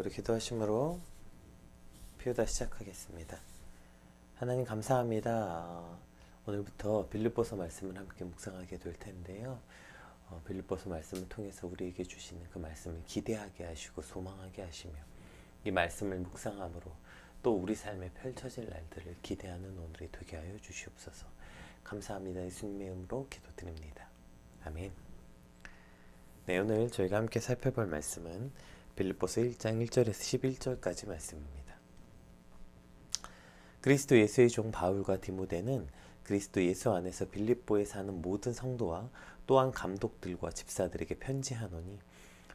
우리 기도하심으로 피우다 시작하겠습니다. 하나님 감사합니다. 오늘부터 빌립보서 말씀을 함께 묵상하게 될 텐데요. 빌립보서 말씀을 통해서 우리에게 주시는 그 말씀을 기대하게 하시고 소망하게 하시며 이 말씀을 묵상함으로 또 우리 삶에 펼쳐질 날들을 기대하는 오늘이 되게 하여 주시옵소서. 감사합니다. 예수님의 이름으로 기도드립니다. 아멘. 네, 오늘 저희가 함께 살펴볼 말씀은 빌립보서 1장 1절에서 11절까지 말씀입니다. 그리스도 예수의 종 바울과 디모데는 그리스도 예수 안에서 빌립보에 사는 모든 성도와 또한 감독들과 집사들에게 편지하노니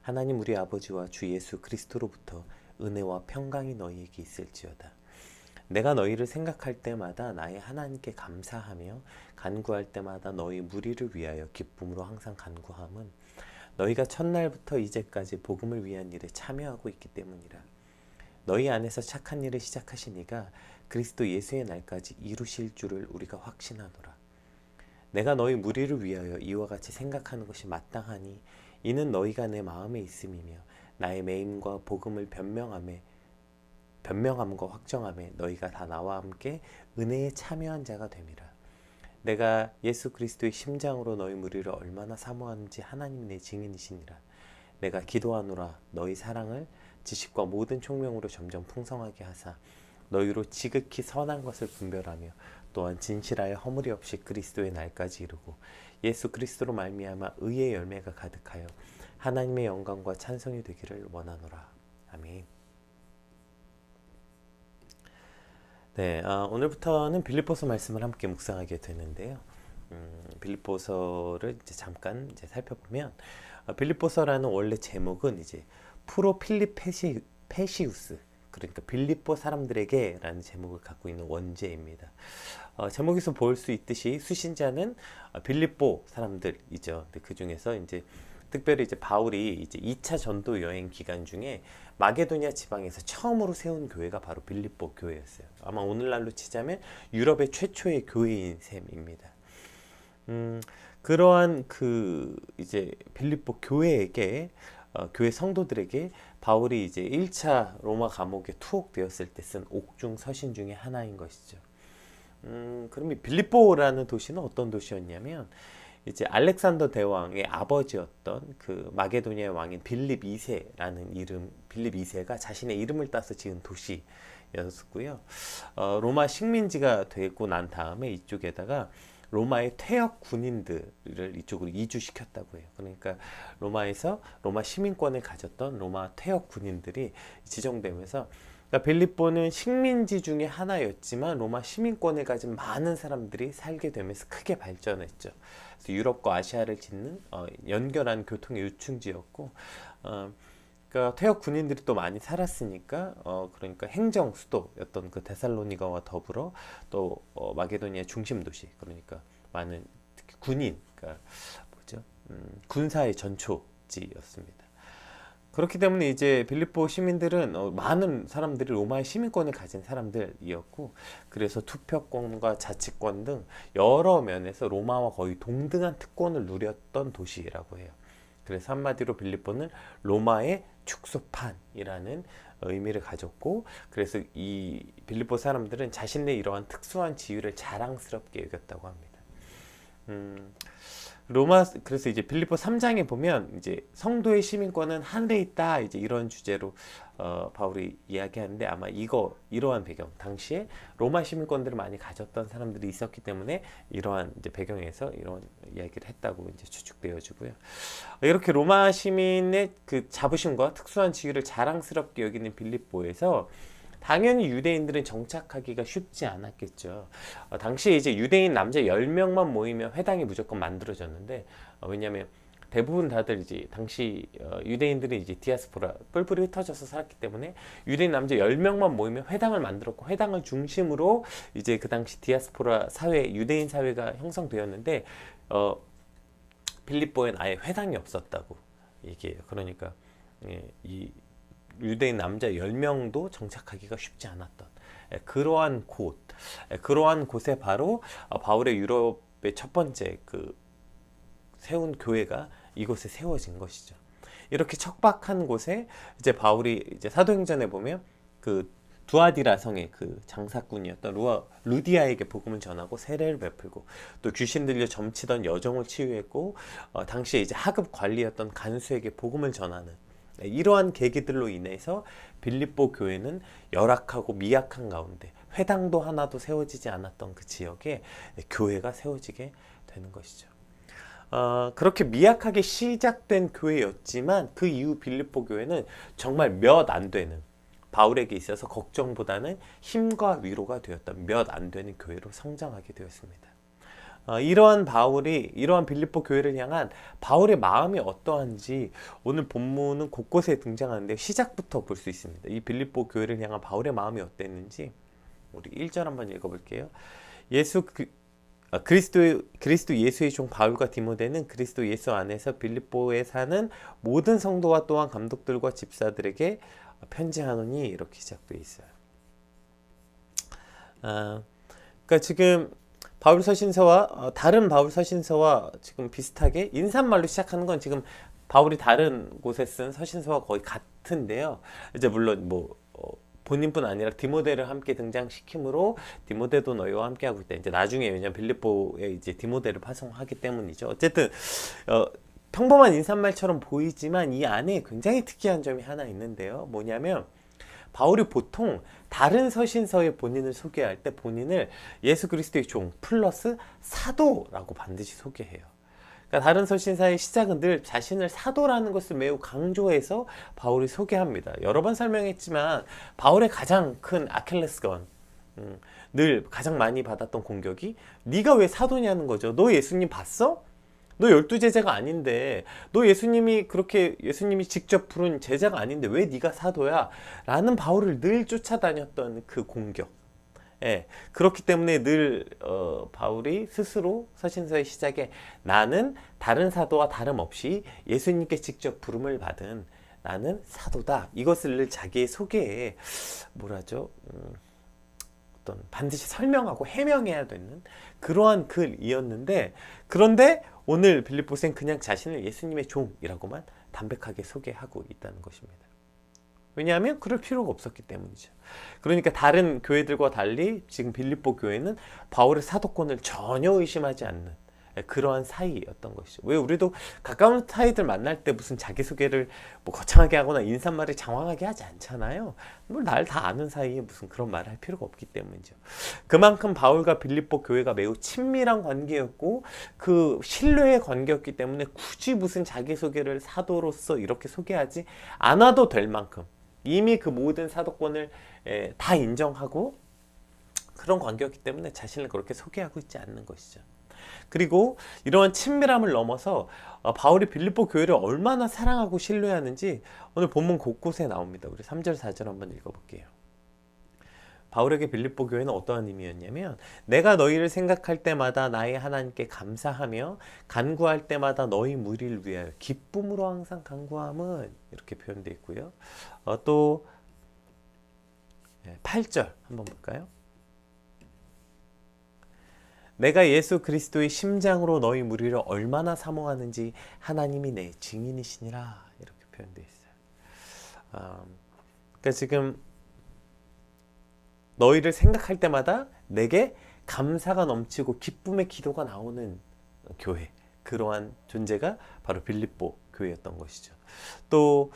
하나님 우리 아버지와 주 예수 그리스도로부터 은혜와 평강이 너희에게 있을지어다. 내가 너희를 생각할 때마다 나의 하나님께 감사하며 간구할 때마다 너희 무리를 위하여 기쁨으로 항상 간구함은 너희가 첫날부터 이제까지 복음을 위한 일에 참여하고 있기 때문이라. 너희 안에서 착한 일을 시작하신 이가 그리스도 예수의 날까지 이루실 줄을 우리가 확신하노라. 내가 너희 무리를 위하여 이와 같이 생각하는 것이 마땅하니 이는 너희가 내 마음에 있음이며 나의 매임과 복음을 변명함과 확정함에 너희가 다 나와 함께 은혜에 참여한 자가 됨이라. 내가 예수 그리스도의 심장으로 너희 무리를 얼마나 사모하는지 하나님이 내 증인이시니라. 내가 기도하노라. 너희 사랑을 지식과 모든 총명으로 점점 풍성하게 하사 너희로 지극히 선한 것을 분별하며 또한 진실하여 허물이 없이 그리스도의 날까지 이루고 예수 그리스도로 말미암아 의의 열매가 가득하여 하나님의 영광과 찬송이 되기를 원하노라. 아멘. 네, 오늘부터는 빌립보서 말씀을 함께 묵상하게 되는데요. 빌립보서를 이제 잠깐 살펴보면 빌립보서라는 원래 제목은 이제 프로 필립 페시우스, 그러니까 빌립보 사람들에게라는 제목을 갖고 있는 원제입니다. 제목에서 볼 수 있듯이 수신자는 빌립보 사람들이죠. 그 중에서 이제 특별히 이제 바울이 이제 2차 전도 여행 기간 중에 마게도니아 지방에서 처음으로 세운 교회가 바로 빌립보 교회였어요. 아마 오늘날로 치자면 유럽의 최초의 교회인 셈입니다. 그러한 그 이제 빌립보 교회에게 교회 성도들에게 바울이 이제 1차 로마 감옥에 투옥되었을 때 쓴 옥중 서신 중에 하나인 것이죠. 그럼 이 빌립보라는 도시는 어떤 도시였냐면 이제 알렉산더 대왕의 아버지였던 그 마게도니아 왕인 빌립 2세라는 이름, 빌립 2세가 자신의 이름을 따서 지은 도시였고요. 로마 식민지가 되고 난 다음에 이쪽에다가 로마의 퇴역 군인들을 이쪽으로 이주시켰다고 해요. 그러니까 로마에서 로마 시민권을 가졌던 로마 퇴역 군인들이 지정되면서, 그러니까 빌립보는 식민지 중에 하나였지만 로마 시민권을 가진 많은 사람들이 살게 되면서 크게 발전했죠. 그래서 유럽과 아시아를 짓는 연결한 교통의 요충지였고, 그러니까 퇴역 군인들이 또 많이 살았으니까 그러니까 행정 수도였던 그 데살로니가와 더불어 또 마게도니아 중심 도시, 그러니까 많은 특히 군인, 그러니까 뭐죠? 군사의 전초지였습니다. 그렇기 때문에 이제 빌립보 시민들은 많은 사람들이 로마의 시민권을 가진 사람들이었고, 그래서 투표권과 자치권 등 여러 면에서 로마와 거의 동등한 특권을 누렸던 도시라고 해요. 그래서 한마디로 빌립보는 로마의 축소판이라는 의미를 가졌고, 그래서 이 빌립보 사람들은 자신의 이러한 특수한 지위를 자랑스럽게 여겼다고 합니다. 그래서 이제 빌립보 3장에 보면 이제 성도의 시민권은 하늘에 있다, 이제 이런 주제로 바울이 이야기하는데, 아마 이러한 배경, 당시에 로마 시민권들을 많이 가졌던 사람들이 있었기 때문에 이러한 이제 배경에서 이런 이야기를 했다고 이제 추측되어지고요. 이렇게 로마 시민의 그 자부심과 특수한 지위를 자랑스럽게 여기는 빌립보에서 당연히 유대인들은 정착하기가 쉽지 않았겠죠. 당시에 이제 유대인 남자 10명만 모이면 회당이 무조건 만들어졌는데, 왜냐하면 대부분 다들 이제 당시 유대인들은 이제 디아스포라 뿔뿔이 흩어져서 살았기 때문에 유대인 남자 10명만 모이면 회당을 만들었고, 회당을 중심으로 이제 그 당시 디아스포라 사회, 유대인 사회가 형성되었는데, 빌립보엔 아예 회당이 없었다고 얘기해요. 그러니까 이 유대인 남자 10명도 정착하기가 쉽지 않았던 그러한 곳에 바로 바울의 유럽의 첫 번째 그 세운 교회가 이곳에 세워진 것이죠. 이렇게 척박한 곳에 이제 바울이 이제 사도행전에 보면 그 두아디라 성의 그 장사꾼이었던 루디아에게 복음을 전하고 세례를 베풀고 또 귀신 들려 점치던 여종을 치유했고 당시에 이제 하급 관리였던 간수에게 복음을 전하는 이러한 계기들로 인해서 빌립보 교회는 열악하고 미약한 가운데 회당도 하나도 세워지지 않았던 그 지역에 교회가 세워지게 되는 것이죠. 그렇게 미약하게 시작된 교회였지만 그 이후 빌립보 교회는 정말 몇 안 되는 바울에게 있어서 걱정보다는 힘과 위로가 되었던 몇 안 되는 교회로 성장하게 되었습니다. 이러한 빌립보 교회를 향한 바울의 마음이 어떠한지 오늘 본문은 곳곳에 등장하는데 시작부터 볼 수 있습니다. 이 빌립보 교회를 향한 바울의 마음이 어땠는지 우리 1절 한번 읽어볼게요. 그리스도 예수의 종 바울과 디모데는 그리스도 예수 안에서 빌립보에 사는 모든 성도와 또한 감독들과 집사들에게 편지하노니 이렇게 시작되어 있어요. 그러니까 지금 바울 서신서와 다른 바울 서신서와 지금 비슷하게 인사말로 시작하는 건 지금 바울이 다른 곳에 쓴 서신서와 거의 같은데요. 이제 물론 본인뿐 아니라 디모데를 함께 등장시키므로 디모데도 너희와 함께 하고 있다. 이제 나중에 왜냐면 빌립보에 이제 디모데를 파송하기 때문이죠. 어쨌든 평범한 인사말처럼 보이지만 이 안에 굉장히 특이한 점이 하나 있는데요. 뭐냐면 바울이 보통 다른 서신서에 본인을 소개할 때 본인을 예수 그리스도의 종 플러스 사도라고 반드시 소개해요. 그러니까 다른 서신사의 시작은 늘 자신을 사도라는 것을 매우 강조해서 바울이 소개합니다. 여러 번 설명했지만 바울의 가장 큰 아킬레스건, 늘 가장 많이 받았던 공격이 네가 왜 사도냐는 거죠. 너 예수님 봤어? 너 12제자가 아닌데 너 예수님이 직접 부른 제자가 아닌데 왜 네가 사도야? 라는 바울을 늘 쫓아다녔던 그 공격. 그렇기 때문에 늘 바울이 스스로 서신서의 시작에 나는 다른 사도와 다름없이 예수님께 직접 부름을 받은 나는 사도다. 이것을 늘 자기의 소개에 어떤 반드시 설명하고 해명해야 되는 그러한 글이었는데 그런데 오늘 빌립보서는 그냥 자신을 예수님의 종이라고만 담백하게 소개하고 있다는 것입니다. 왜냐하면 그럴 필요가 없었기 때문이죠. 그러니까 다른 교회들과 달리 지금 빌립보 교회는 바울의 사도권을 전혀 의심하지 않는 그러한 사이였던 것이죠. 왜 우리도 가까운 사이들 만날 때 무슨 자기소개를 거창하게 하거나 인사말을 장황하게 하지 않잖아요. 날 다 아는 사이에 무슨 그런 말을 할 필요가 없기 때문이죠. 그만큼 바울과 빌립보 교회가 매우 친밀한 관계였고 그 신뢰의 관계였기 때문에 굳이 무슨 자기소개를 사도로서 이렇게 소개하지 않아도 될 만큼 이미 그 모든 사도권을 다 인정하고 그런 관계였기 때문에 자신을 그렇게 소개하고 있지 않는 것이죠. 그리고 이러한 친밀함을 넘어서 바울이 빌립보 교회를 얼마나 사랑하고 신뢰하는지 오늘 본문 곳곳에 나옵니다. 우리 3절 4절 한번 읽어볼게요. 바울에게 빌립보 교회는 어떠한 의미였냐면 내가 너희를 생각할 때마다 나의 하나님께 감사하며 간구할 때마다 너희 무리를 위하여 기쁨으로 항상 간구함은 이렇게 표현되어 있고요. 또 8절 한번 볼까요? 내가 예수 그리스도의 심장으로 너희 무리를 얼마나 사모하는지 하나님이 내 증인이시니라 이렇게 표현되어 있어요. 그러니까 지금 너희를 생각할 때마다 내게 감사가 넘치고 기쁨의 기도가 나오는 교회, 그러한 존재가 바로 빌립보 교회였던 것이죠. 또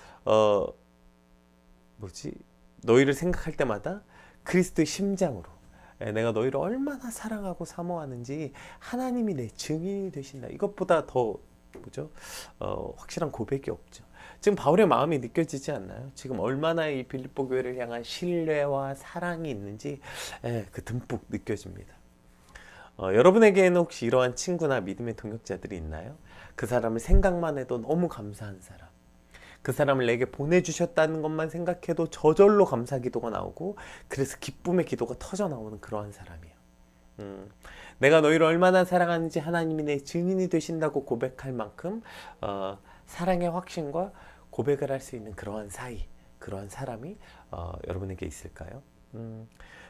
너희를 생각할 때마다 그리스도의 심장으로 내가 너희를 얼마나 사랑하고 사모하는지 하나님이 내 증인이 되신다. 이것보다 더 확실한 고백이 없죠. 지금 바울의 마음이 느껴지지 않나요? 지금 얼마나 이 빌립보 교회를 향한 신뢰와 사랑이 있는지 그 듬뿍 느껴집니다. 여러분에게는 혹시 이러한 친구나 믿음의 동역자들이 있나요? 그 사람을 생각만 해도 너무 감사한 사람, 그 사람을 내게 보내주셨다는 것만 생각해도 저절로 감사 기도가 나오고 그래서 기쁨의 기도가 터져 나오는 그러한 사람이에요. 내가 너희를 얼마나 사랑하는지 하나님이 내 증인이 되신다고 고백할 만큼 사랑의 확신과 고백을 할 수 있는 그러한 사이, 그러한 사람이 여러분에게 있을까요?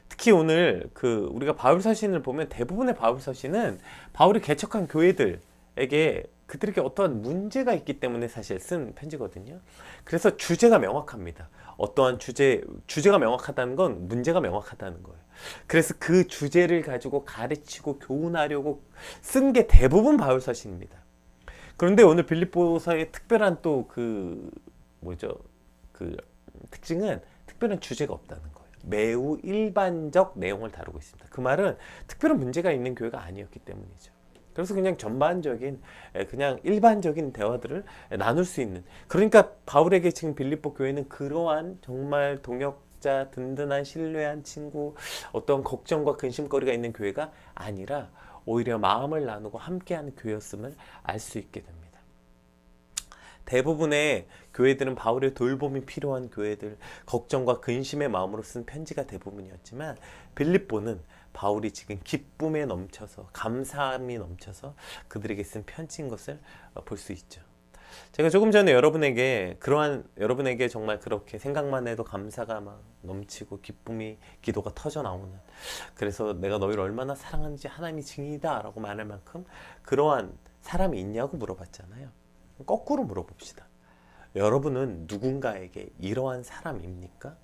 특히 오늘 우리가 바울 서신을 보면 대부분의 바울 서신은 바울이 개척한 교회들에게 그들에게 어떠한 문제가 있기 때문에 사실 쓴 편지거든요. 그래서 주제가 명확합니다. 어떠한 주제가 명확하다는 건 문제가 명확하다는 거예요. 그래서 그 주제를 가지고 가르치고 교훈하려고 쓴 게 대부분 바울서신입니다. 그런데 오늘 빌립보서의 특별한 또 그 뭐죠? 그 특징은 특별한 주제가 없다는 거예요. 매우 일반적 내용을 다루고 있습니다. 그 말은 특별한 문제가 있는 교회가 아니었기 때문이죠. 그래서 그냥 전반적인 그냥 일반적인 대화들을 나눌 수 있는, 그러니까 바울에게 지금 빌립보 교회는 그러한 정말 동역자, 든든한 신뢰한 친구, 어떤 걱정과 근심거리가 있는 교회가 아니라 오히려 마음을 나누고 함께하는 교회였음을 알 수 있게 됩니다. 대부분의 교회들은 바울의 돌봄이 필요한 교회들, 걱정과 근심의 마음으로 쓴 편지가 대부분이었지만 빌립보는 바울이 지금 기쁨에 넘쳐서 감사함이 넘쳐서 그들에게 쓴 편지인 것을 볼 수 있죠. 제가 조금 전에 여러분에게 정말 그렇게 생각만 해도 감사가 막 넘치고 기쁨이 기도가 터져 나오는, 그래서 내가 너희를 얼마나 사랑하는지 하나님이 증인이다 라고 말할 만큼 그러한 사람이 있냐고 물어봤잖아요. 거꾸로 물어봅시다. 여러분은 누군가에게 이러한 사람입니까?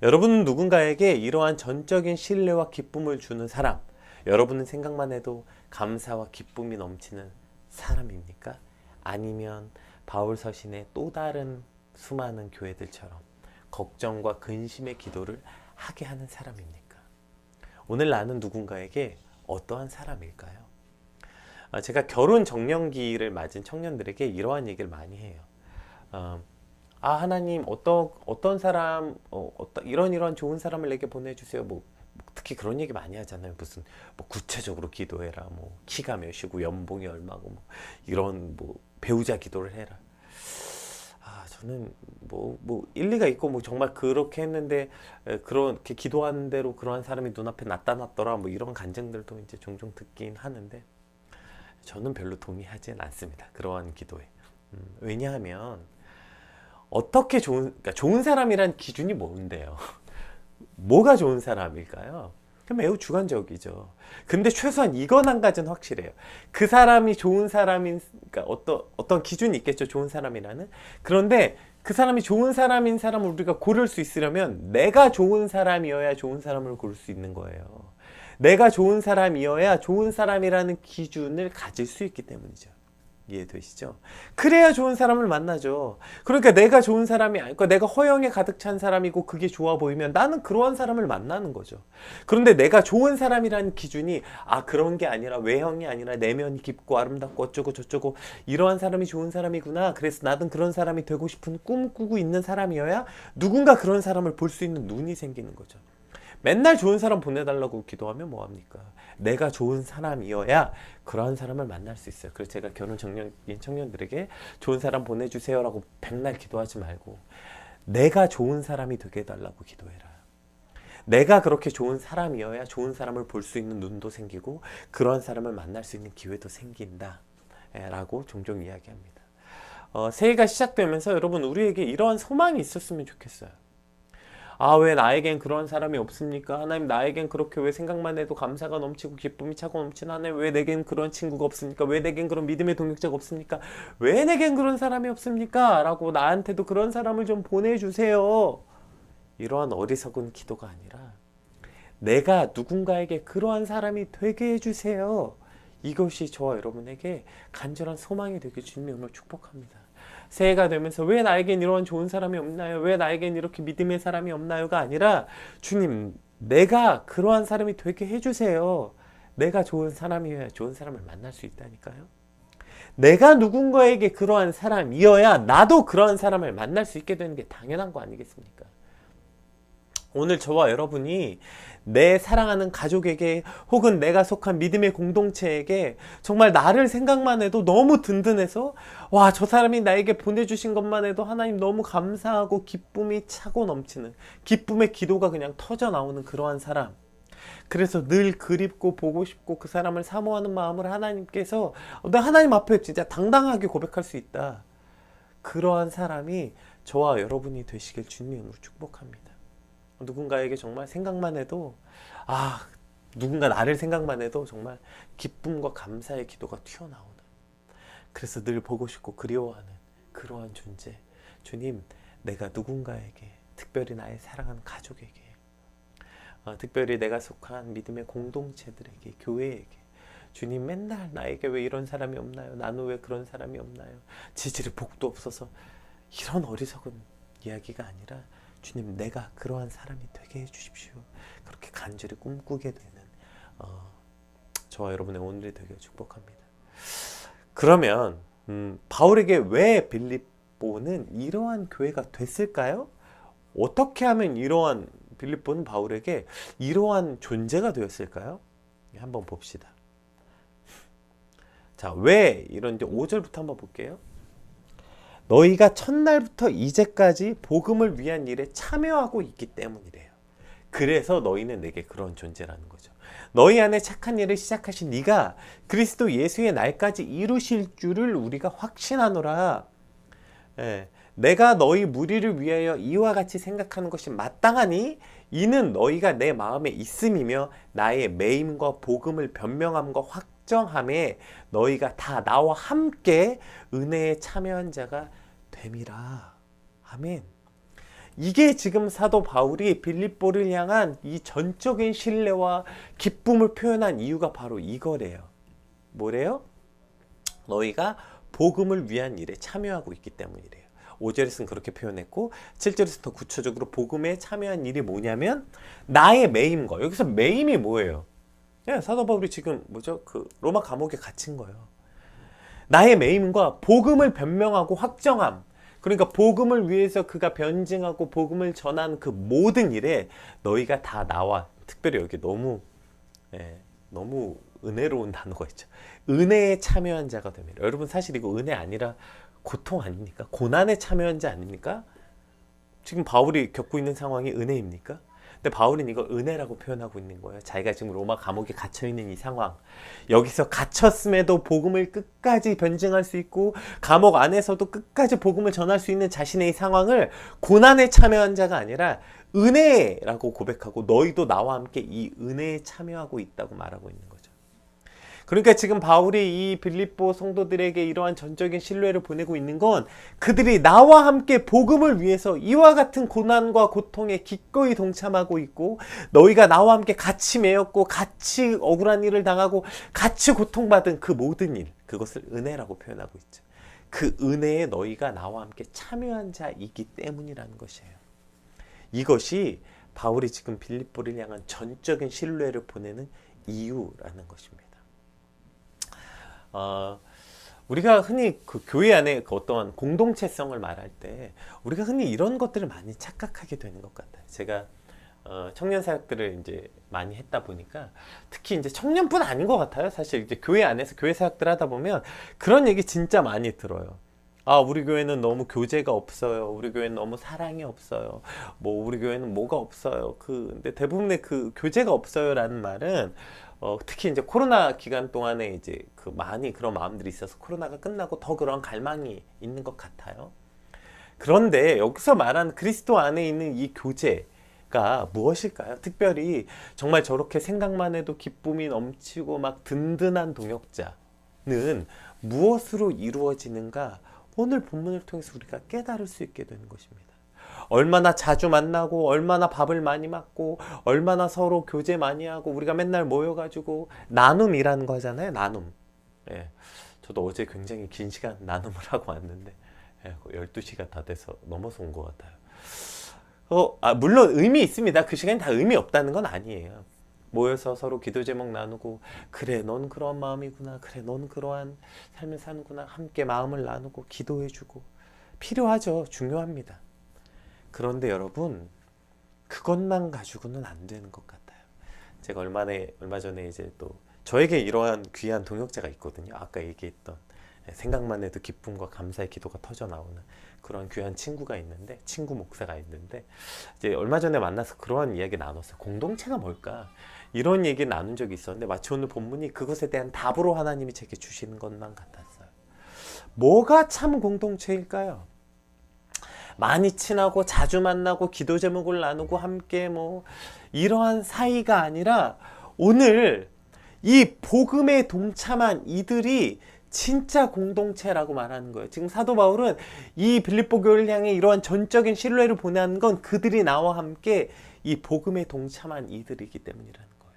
여러분은 누군가에게 이러한 전적인 신뢰와 기쁨을 주는 사람, 여러분은 생각만 해도 감사와 기쁨이 넘치는 사람입니까? 아니면 바울 서신의 또 다른 수많은 교회들처럼 걱정과 근심의 기도를 하게 하는 사람입니까? 오늘 나는 누군가에게 어떠한 사람일까요? 제가 결혼 정년기를 맞은 청년들에게 이러한 얘기를 많이 해요. 하나님 어떤 사람, 이런 좋은 사람을 내게 보내주세요. 뭐 특히 그런 얘기 많이 하잖아요. 무슨 뭐 구체적으로 기도해라. 뭐 키가 몇이고 연봉이 얼마고 뭐 이런 뭐 배우자 기도를 해라. 저는 뭐 일리가 있고 뭐 정말 그렇게 했는데 그렇게 기도하는 대로 그러한 사람이 눈앞에 나타났더라. 뭐 이런 간증들도 이제 종종 듣긴 하는데 저는 별로 동의하지는 않습니다. 그러한 기도에. 왜냐하면 어떻게 좋은 사람이란 기준이 뭔데요? 뭐가 좋은 사람일까요? 매우 주관적이죠. 근데 최소한 이건 한 가지는 확실해요. 그 사람이 좋은 사람인, 그러니까 어떤 기준이 있겠죠. 좋은 사람이라는. 그런데 그 사람이 좋은 사람인 사람을 우리가 고를 수 있으려면 내가 좋은 사람이어야 좋은 사람을 고를 수 있는 거예요. 내가 좋은 사람이어야 좋은 사람이라는 기준을 가질 수 있기 때문이죠. 이해되시죠? 그래야 좋은 사람을 만나죠. 그러니까 내가 좋은 사람이 아니고 내가 허영에 가득 찬 사람이고 그게 좋아 보이면 나는 그러한 사람을 만나는 거죠. 그런데 내가 좋은 사람이라는 기준이 그런 게 아니라 외형이 아니라 내면이 깊고 아름답고 어쩌고 저쩌고 이러한 사람이 좋은 사람이구나. 그래서 나도 그런 사람이 되고 싶은 꿈 꾸고 있는 사람이어야 누군가 그런 사람을 볼 수 있는 눈이 생기는 거죠. 맨날 좋은 사람 보내달라고 기도하면 뭐합니까? 내가 좋은 사람이어야 그러한 사람을 만날 수 있어요. 그래서 제가 결혼 정년인 청년들에게 좋은 사람 보내주세요라고 백날 기도하지 말고 내가 좋은 사람이 되게 해달라고 기도해라. 내가 그렇게 좋은 사람이어야 좋은 사람을 볼 수 있는 눈도 생기고 그러한 사람을 만날 수 있는 기회도 생긴다 라고 종종 이야기합니다. 새해가 시작되면서 여러분 우리에게 이러한 소망이 있었으면 좋겠어요. 왜 나에겐 그런 사람이 없습니까? 하나님 나에겐 그렇게 왜 생각만 해도 감사가 넘치고 기쁨이 차고 넘치는 하나님 왜 내겐 그런 친구가 없습니까? 왜 내겐 그런 믿음의 동역자가 없습니까? 왜 내겐 그런 사람이 없습니까? 라고 나한테도 그런 사람을 좀 보내주세요. 이러한 어리석은 기도가 아니라 내가 누군가에게 그러한 사람이 되게 해주세요. 이것이 저와 여러분에게 간절한 소망이 되길 주님의 이름으로 축복합니다. 새해가 되면서 왜 나에겐 이런 좋은 사람이 없나요? 왜 나에겐 이렇게 믿음의 사람이 없나요가 아니라 주님 내가 그러한 사람이 되게 해주세요. 내가 좋은 사람이어야 좋은 사람을 만날 수 있다니까요. 내가 누군가에게 그러한 사람이어야 나도 그러한 사람을 만날 수 있게 되는 게 당연한 거 아니겠습니까? 오늘 저와 여러분이 내 사랑하는 가족에게 혹은 내가 속한 믿음의 공동체에게 정말 나를 생각만 해도 너무 든든해서 저 사람이 나에게 보내주신 것만 해도 하나님 너무 감사하고 기쁨이 차고 넘치는 기쁨의 기도가 그냥 터져 나오는 그러한 사람, 그래서 늘 그립고 보고 싶고 그 사람을 사모하는 마음을 하나님께서 하나님 앞에 진짜 당당하게 고백할 수 있다. 그러한 사람이 저와 여러분이 되시길 주님의 이름으로 축복합니다. 누군가에게 정말 생각만 해도 누군가 나를 생각만 해도 정말 기쁨과 감사의 기도가 튀어나오는 그래서 늘 보고 싶고 그리워하는 그러한 존재. 주님, 내가 누군가에게, 특별히 나의 사랑하는 가족에게, 특별히 내가 속한 믿음의 공동체들에게, 교회에게, 주님 맨날 나에게 왜 이런 사람이 없나요? 나는 왜 그런 사람이 없나요? 지지를 복도 없어서, 이런 어리석은 이야기가 아니라 주님, 내가 그러한 사람이 되게 해주십시오. 그렇게 간절히 꿈꾸게 되는 저와 여러분의 오늘이 되게 축복합니다. 그러면 바울에게 왜 빌립보는 이러한 교회가 됐을까요? 어떻게 하면 이러한 빌립보는 바울에게 이러한 존재가 되었을까요? 한번 봅시다. 자, 왜 이런지 5절부터 한번 볼게요. 너희가 첫날부터 이제까지 복음을 위한 일에 참여하고 있기 때문이래요. 그래서 너희는 내게 그런 존재라는 거죠. 너희 안에 착한 일을 시작하신 네가 그리스도 예수의 날까지 이루실 줄을 우리가 확신하노라. 내가 너희 무리를 위하여 이와 같이 생각하는 것이 마땅하니 이는 너희가 내 마음에 있음이며 나의 매임과 복음을 변명함과 확정함에 너희가 다 나와 함께 은혜에 참여한 자가 됨이라. 아멘. 이게 지금 사도 바울이 빌립보를 향한 이 전적인 신뢰와 기쁨을 표현한 이유가 바로 이거래요. 뭐래요? 너희가 복음을 위한 일에 참여하고 있기 때문이래요. 5절에서는 그렇게 표현했고 7절에서 더 구체적으로 복음에 참여한 일이 뭐냐면 나의 매임과, 여기서 매임이 뭐예요? 사도 바울이 지금 그 로마 감옥에 갇힌 거예요. 나의 매임과 복음을 변명하고 확정함. 그러니까 복음을 위해서 그가 변증하고 복음을 전한 그 모든 일에 너희가 다 나와, 특별히 여기 너무 은혜로운 단어가 있죠. 은혜에 참여한 자가 됩니다. 여러분, 사실 이거 은혜 아니라 고통 아닙니까? 고난에 참여한 자 아닙니까? 지금 바울이 겪고 있는 상황이 은혜입니까? 근데 바울은 이걸 은혜라고 표현하고 있는 거예요. 자기가 지금 로마 감옥에 갇혀있는 이 상황, 여기서 갇혔음에도 복음을 끝까지 변증할 수 있고 감옥 안에서도 끝까지 복음을 전할 수 있는 자신의 이 상황을 고난에 참여한 자가 아니라 은혜라고 고백하고 너희도 나와 함께 이 은혜에 참여하고 있다고 말하고 있는 거죠. 그러니까 지금 바울이 이 빌립보 성도들에게 이러한 전적인 신뢰를 보내고 있는 건 그들이 나와 함께 복음을 위해서 이와 같은 고난과 고통에 기꺼이 동참하고 있고 너희가 나와 함께 같이 매였고 같이 억울한 일을 당하고 같이 고통받은 그 모든 일, 그것을 은혜라고 표현하고 있죠. 그 은혜에 너희가 나와 함께 참여한 자이기 때문이라는 것이에요. 이것이 바울이 지금 빌립보를 향한 전적인 신뢰를 보내는 이유라는 것입니다. 우리가 흔히 그 교회 안에 그 어떠한 공동체성을 말할 때 우리가 흔히 이런 것들을 많이 착각하게 되는 것 같아요. 제가 청년 사역들을 이제 많이 했다 보니까 특히 이제 청년뿐 아닌 것 같아요. 사실 이제 교회 안에서 교회 사역들 하다 보면 그런 얘기 진짜 많이 들어요. 우리 교회는 너무 교제가 없어요. 우리 교회는 너무 사랑이 없어요. 우리 교회는 뭐가 없어요. 근데 대부분의 그 교제가 없어요라는 말은 특히 이제 코로나 기간 동안에 이제 많이 그런 마음들이 있어서 코로나가 끝나고 더 그런 갈망이 있는 것 같아요. 그런데 여기서 말하는 그리스도 안에 있는 이 교제가 무엇일까요? 특별히 정말 저렇게 생각만 해도 기쁨이 넘치고 막 든든한 동역자는 무엇으로 이루어지는가? 오늘 본문을 통해서 우리가 깨달을 수 있게 되는 것입니다. 얼마나 자주 만나고 얼마나 밥을 많이 먹고 얼마나 서로 교제 많이 하고 우리가 맨날 모여가지고 나눔이라는 거잖아요. 나눔. 저도 어제 굉장히 긴 시간 나눔을 하고 왔는데 12시가 다 돼서 넘어서 온 것 같아요. 물론 의미 있습니다. 그 시간이 다 의미 없다는 건 아니에요. 모여서 서로 기도 제목 나누고 그래 넌 그런 마음이구나, 그래 넌 그러한 삶을 사는구나, 함께 마음을 나누고 기도해주고 필요하죠. 중요합니다. 그런데 여러분, 그것만 가지고는 안 되는 것 같아요. 제가 얼마 전에 이제 또 저에게 이러한 귀한 동역자가 있거든요. 아까 얘기했던 생각만 해도 기쁨과 감사의 기도가 터져 나오는 그런 귀한 친구가 있는데, 친구 목사가 있는데 이제 얼마 전에 만나서 그러한 이야기 나눴어요. 공동체가 뭘까? 이런 얘기 나눈 적이 있었는데 마치 오늘 본문이 그것에 대한 답으로 하나님이 제게 주시는 것만 같았어요. 뭐가 참 공동체일까요? 많이 친하고 자주 만나고 기도 제목을 나누고 함께 이러한 사이가 아니라 오늘 이 복음에 동참한 이들이 진짜 공동체라고 말하는 거예요. 지금 사도 바울은 이 빌립보 교회를 향해 이러한 전적인 신뢰를 보내는 건 그들이 나와 함께 이 복음에 동참한 이들이기 때문이라는 거예요.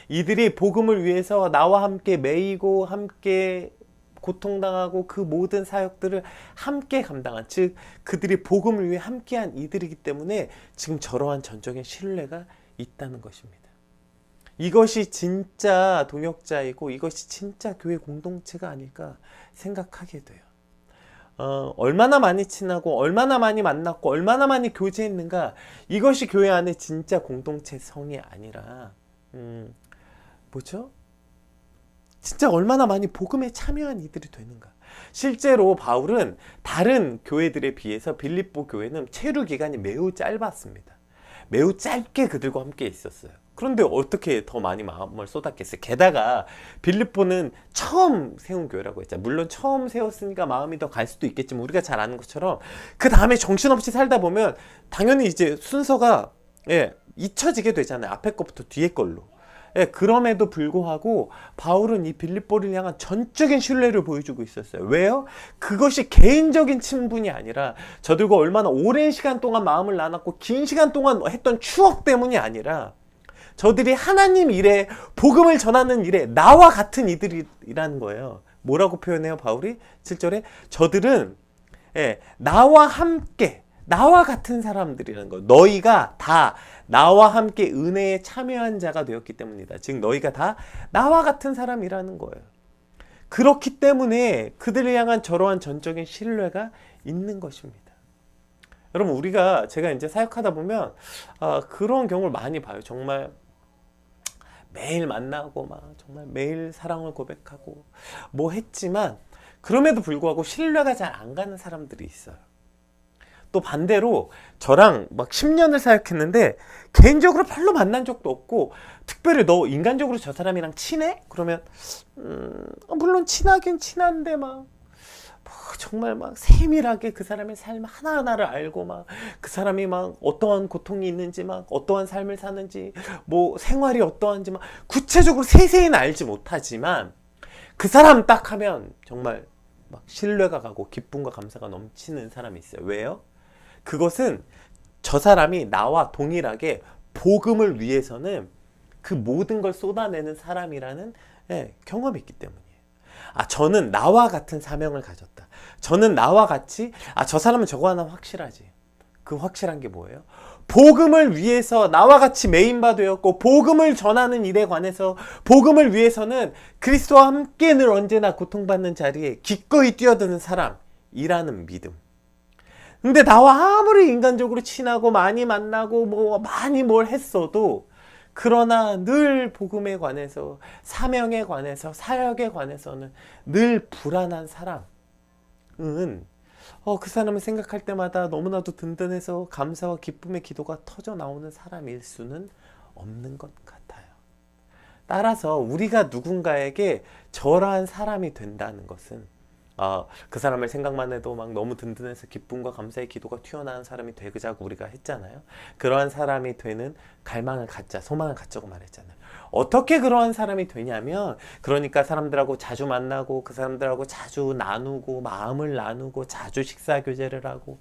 이들이 복음을 위해서 나와 함께 매이고 함께 고통당하고 그 모든 사역들을 함께 감당한, 즉 그들이 복음을 위해 함께한 이들이기 때문에 지금 저러한 전적인 신뢰가 있다는 것입니다. 이것이 진짜 동역자이고 이것이 진짜 교회 공동체가 아닐까 생각하게 돼요. 얼마나 많이 친하고 얼마나 많이 만났고 얼마나 많이 교제했는가, 이것이 교회 안에 진짜 공동체 성이 아니라 뭐죠? 진짜 얼마나 많이 복음에 참여한 이들이 되는가. 실제로 바울은 다른 교회들에 비해서 빌립보 교회는 체류 기간이 매우 짧았습니다. 매우 짧게 그들과 함께 있었어요. 그런데 어떻게 더 많이 마음을 쏟았겠어요? 게다가 빌립보는 처음 세운 교회라고 했잖아요. 물론 처음 세웠으니까 마음이 더 갈 수도 있겠지만 우리가 잘 아는 것처럼 그 다음에 정신없이 살다 보면 당연히 이제 순서가 잊혀지게 되잖아요. 앞에 것부터 뒤에 걸로. 그럼에도 불구하고 바울은 이 빌립보를 향한 전적인 신뢰를 보여주고 있었어요. 왜요? 그것이 개인적인 친분이 아니라 저들과 얼마나 오랜 시간 동안 마음을 나눴고 긴 시간 동안 했던 추억 때문이 아니라 저들이 하나님 일에, 복음을 전하는 일에 나와 같은 이들이라는 거예요. 뭐라고 표현해요, 바울이? 7절에 저들은 나와 함께, 나와 같은 사람들이라는 거예요. 너희가 다 나와 함께 은혜에 참여한 자가 되었기 때문이다. 즉 너희가 다 나와 같은 사람이라는 거예요. 그렇기 때문에 그들을 향한 저러한 전적인 신뢰가 있는 것입니다. 여러분, 제가 이제 사역하다 보면 그런 경우를 많이 봐요. 정말 매일 만나고 막 정말 매일 사랑을 고백하고 뭐 했지만 그럼에도 불구하고 신뢰가 잘 안 가는 사람들이 있어요. 또 반대로 저랑 막 10년을 사역했는데 개인적으로 별로 만난 적도 없고, 특별히 너 인간적으로 저 사람이랑 친해? 그러면 물론 친하긴 친한데 막 정말 막 세밀하게 그 사람의 삶 하나하나를 알고 막 그 사람이 막 어떠한 고통이 있는지 막 어떠한 삶을 사는지 뭐 생활이 어떠한지 막 구체적으로 세세히는 알지 못하지만 그 사람 딱 하면 정말 막 신뢰가 가고 기쁨과 감사가 넘치는 사람이 있어요. 왜요? 그것은 저 사람이 나와 동일하게 복음을 위해서는 그 모든 걸 쏟아내는 사람이라는 경험이 있기 때문이에요. 저는 나와 같은 사명을 가졌다. 저는 나와 같이 저 사람은 저거 하나 확실하지. 그 확실한 게 뭐예요? 복음을 위해서 나와 같이 메인바 되었고 복음을 전하는 일에 관해서 복음을 위해서는 그리스도와 함께 늘 언제나 고통받는 자리에 기꺼이 뛰어드는 사람이라는 믿음. 근데 나와 아무리 인간적으로 친하고 많이 만나고 뭐 많이 뭘 했어도 그러나 늘 복음에 관해서, 사명에 관해서, 사역에 관해서는 늘 불안한 사람은 그 사람을 생각할 때마다 너무나도 든든해서 감사와 기쁨의 기도가 터져 나오는 사람일 수는 없는 것 같아요. 따라서 우리가 누군가에게 저러한 사람이 된다는 것은 그 사람을 생각만 해도 막 너무 든든해서 기쁨과 감사의 기도가 튀어나온 사람이 되자고 우리가 했잖아요. 그러한 사람이 되는 갈망을 갖자, 소망을 갖자고 말했잖아요. 어떻게 그러한 사람이 되냐면, 그러니까 사람들하고 자주 만나고 그 사람들하고 자주 나누고 마음을 나누고 자주 식사 교제를 하고,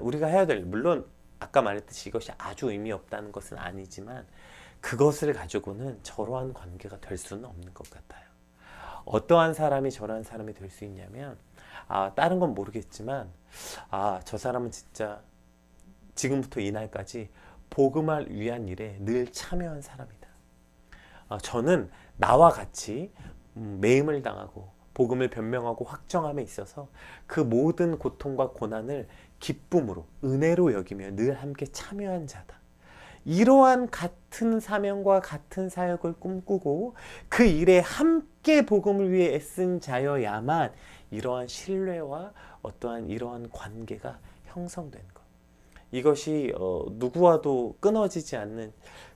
우리가 해야 될, 물론 아까 말했듯이 이것이 아주 의미 없다는 것은 아니지만 그것을 가지고는 저러한 관계가 될 수는 없는 것 같아요. 어떠한 사람이 저러한 사람이 될 수 있냐면, 다른 건 모르겠지만 저 사람은 진짜 지금부터 이날까지 복음을 위한 일에 늘 참여한 사람이다. 저는 나와 같이 매임을 당하고 복음을 변명하고 확정함에 있어서 그 모든 고통과 고난을 기쁨으로, 은혜로 여기며 늘 함께 참여한 자다. 이러한 같은 사명과 같은 사역을 꿈꾸고 그 일에 함께 복음을 위해 애쓴 자여야만 이러한 신뢰와 어떠한 이러한 관계가 형성된 것. 이것이 누구와도 끊어지지 않는,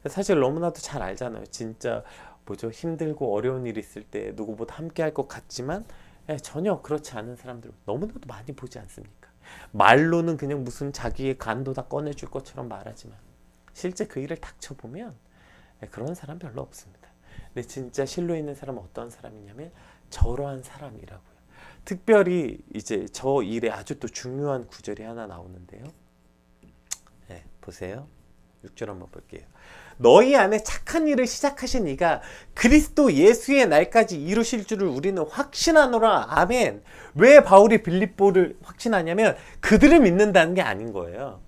사실 너무나도 잘 알잖아요. 진짜 힘들고 어려운 일 있을 때 누구보다 함께 할 것 같지만 전혀 그렇지 않은 사람들 너무나도 많이 보지 않습니까? 말로는 그냥 무슨 자기의 간도 다 꺼내줄 것처럼 말하지만 실제 그 일을 닥쳐보면 그런 사람 별로 없습니다. 근데 진짜 신뢰 있는 사람은 어떤 사람이냐면 저러한 사람이라고요. 특별히 이제 저 일에 아주 또 중요한 구절이 하나 나오는데요. 네, 보세요. 6절 한번 볼게요. 너희 안에 착한 일을 시작하신 이가 그리스도 예수의 날까지 이루실 줄을 우리는 확신하노라. 아멘. 왜 바울이 빌립보를 확신하냐면 그들을 믿는다는 게 아닌 거예요.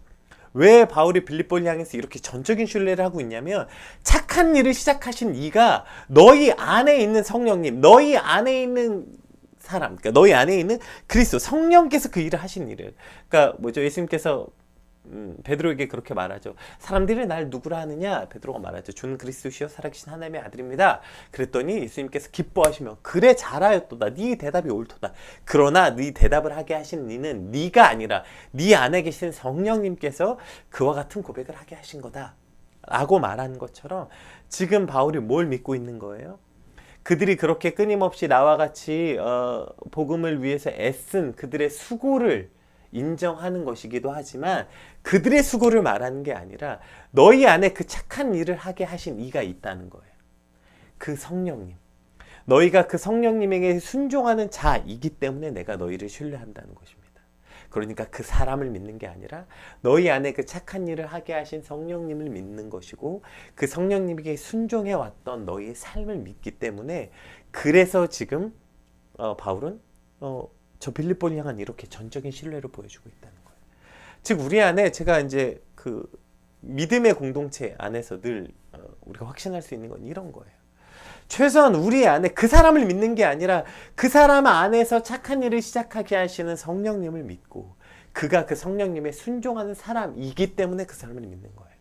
왜 바울이 빌립보를 향해서 이렇게 전적인 신뢰를 하고 있냐면 착한 일을 시작하신 이가 너희 안에 있는 성령님, 너희 안에 있는 사람, 그러니까 너희 안에 있는 그리스도 성령께서 그 일을 하신 일을, 그러니까 뭐죠? 예수님께서 베드로에게 그렇게 말하죠. 사람들이 날 누구라 하느냐? 베드로가 말하죠. 주는 그리스도시요 살아계신 하나님의 아들입니다. 그랬더니 예수님께서 기뻐하시며 그래 잘하였도다. 네 대답이 옳도다. 그러나 네 대답을 하게 하신 이는 네가 아니라 네 안에 계신 성령님께서 그와 같은 고백을 하게 하신 거다 라고 말한 것처럼 지금 바울이 뭘 믿고 있는 거예요? 그들이 그렇게 끊임없이 나와 같이 복음을 위해서 애쓴 그들의 수고를 인정하는 것이기도 하지만 그들의 수고를 말하는 게 아니라 너희 안에 그 착한 일을 하게 하신 이가 있다는 거예요. 그 성령님. 너희가 그 성령님에게 순종하는 자이기 때문에 내가 너희를 신뢰한다는 것입니다. 그러니까 그 사람을 믿는 게 아니라 너희 안에 그 착한 일을 하게 하신 성령님을 믿는 것이고 그 성령님에게 순종해 왔던 너희의 삶을 믿기 때문에 그래서 지금 바울은 저 빌립보를 향한 이렇게 전적인 신뢰를 보여주고 있다는 거예요. 즉 우리 안에 제가 이제 그 믿음의 공동체 안에서 늘 우리가 확신할 수 있는 건 이런 거예요. 최소한 우리 안에 그 사람을 믿는 게 아니라 그 사람 안에서 착한 일을 시작하게 하시는 성령님을 믿고 그가 그 성령님에 순종하는 사람이기 때문에 그 사람을 믿는 거예요.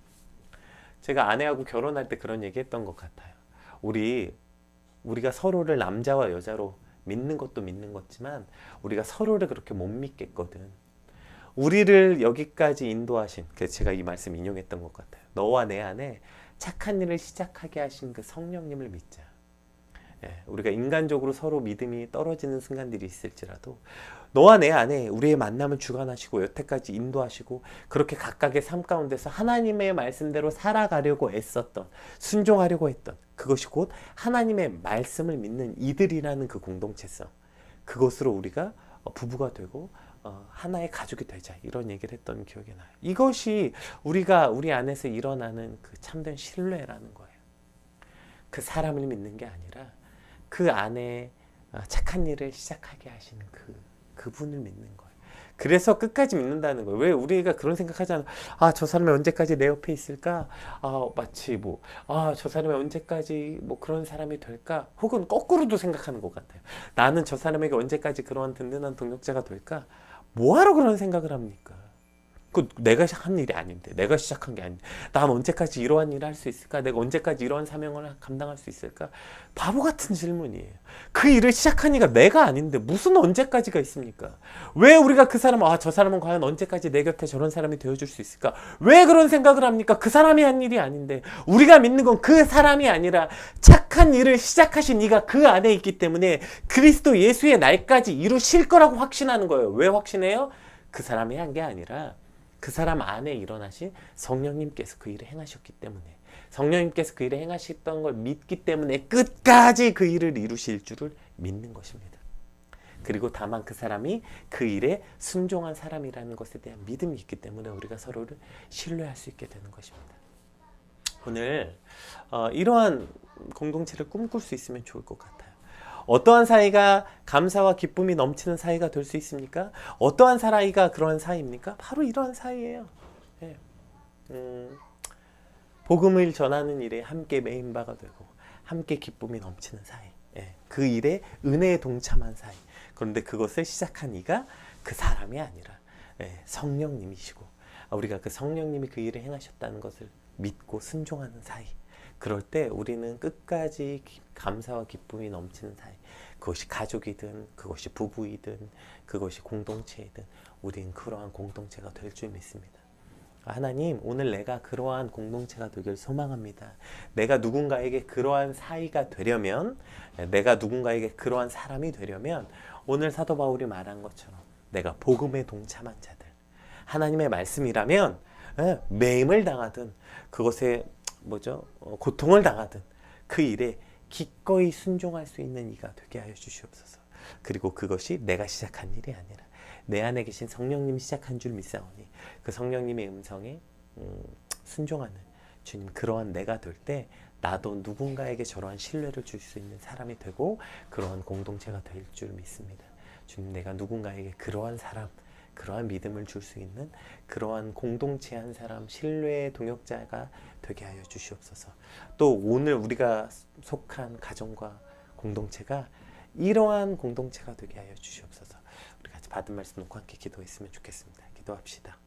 제가 아내하고 결혼할 때 그런 얘기 했던 것 같아요. 우리가 서로를 남자와 여자로 믿는 것도 믿는 거지만 우리가 서로를 그렇게 못 믿겠거든. 우리를 여기까지 인도하신, 제가 이 말씀 인용했던 것 같아요. 너와 내 안에 착한 일을 시작하게 하신 그 성령님을 믿자. 우리가 인간적으로 서로 믿음이 떨어지는 순간들이 있을지라도 너와 내 안에 우리의 만남을 주관하시고 여태까지 인도하시고 그렇게 각각의 삶 가운데서 하나님의 말씀대로 살아가려고 애썼던, 순종하려고 했던 그것이 곧 하나님의 말씀을 믿는 이들이라는 그 공동체성, 그것으로 우리가 부부가 되고 하나의 가족이 되자, 이런 얘기를 했던 기억이 나요. 이것이 우리 안에서 일어나는 그 참된 신뢰라는 거예요. 그 사람을 믿는 게 아니라 그 안에 착한 일을 시작하게 하시는 그분을 믿는 거예요. 그래서 끝까지 믿는다는 거예요. 왜 우리가 그런 생각하잖아. 저 사람이 언제까지 내 옆에 있을까? 마치 저 사람이 언제까지 그런 사람이 될까? 혹은 거꾸로도 생각하는 것 같아요. 나는 저 사람에게 언제까지 그러한 든든한 동력자가 될까? 뭐하러 그런 생각을 합니까? 내가 한 일이 아닌데, 내가 시작한 게 아닌데, 난 언제까지 이러한 일을 할 수 있을까? 내가 언제까지 이러한 사명을 감당할 수 있을까? 바보 같은 질문이에요. 그 일을 시작한 이가 내가 아닌데 무슨 언제까지가 있습니까? 왜 우리가 그 사람, 저 사람은 과연 언제까지 내 곁에 저런 사람이 되어줄 수 있을까? 왜 그런 생각을 합니까? 그 사람이 한 일이 아닌데. 우리가 믿는 건 그 사람이 아니라 착한 일을 시작하신 이가 그 안에 있기 때문에 그리스도 예수의 날까지 이루실 거라고 확신하는 거예요. 왜 확신해요? 그 사람이 한 게 아니라 그 사람 안에 일어나신 성령님께서 그 일을 행하셨기 때문에, 성령님께서 그 일을 행하셨던 걸 믿기 때문에 끝까지 그 일을 이루실 줄을 믿는 것입니다. 그리고 다만 그 사람이 그 일에 순종한 사람이라는 것에 대한 믿음이 있기 때문에 우리가 서로를 신뢰할 수 있게 되는 것입니다. 오늘 이러한 공동체를 꿈꿀 수 있으면 좋을 것 같아요. 어떠한 사이가 감사와 기쁨이 넘치는 사이가 될 수 있습니까? 어떠한 사이가 그런 사이입니까? 바로 이러한 사이예요. 복음을 전하는 일에 함께 메인바가 되고 함께 기쁨이 넘치는 사이, 그 일에 은혜에 동참한 사이. 그런데 그것을 시작한 이가 그 사람이 아니라 성령님이시고 우리가 그 성령님이 그 일을 행하셨다는 것을 믿고 순종하는 사이. 그럴 때 우리는 끝까지 감사와 기쁨이 넘치는 사이, 그것이 가족이든 그것이 부부이든 그것이 공동체이든 우리는 그러한 공동체가 될 줄 믿습니다. 하나님, 오늘 내가 그러한 공동체가 되길 소망합니다. 내가 누군가에게 그러한 사이가 되려면, 내가 누군가에게 그러한 사람이 되려면 오늘 사도 바울이 말한 것처럼 내가 복음에 동참한 자들, 하나님의 말씀이라면 매임을 당하든 그것에 고통을 당하든 그 일에 기꺼이 순종할 수 있는 이가 되게 하여 주시옵소서. 그리고 그것이 내가 시작한 일이 아니라 내 안에 계신 성령님이 시작한 줄 믿사오니 그 성령님의 음성에 순종하는 주님, 그러한 내가 될 때 나도 누군가에게 저러한 신뢰를 줄 수 있는 사람이 되고 그러한 공동체가 될 줄 믿습니다. 주님, 내가 누군가에게 그러한 사람, 그러한 믿음을 줄 수 있는 그러한 공동체 한 사람, 신뢰의 동역자가 되게 하여 주시옵소서. 또 오늘 우리가 속한 가정과 공동체가 이러한 공동체가 되게 하여 주시옵소서. 우리 같이 받은 말씀 놓고 함께 기도했으면 좋겠습니다. 기도합시다.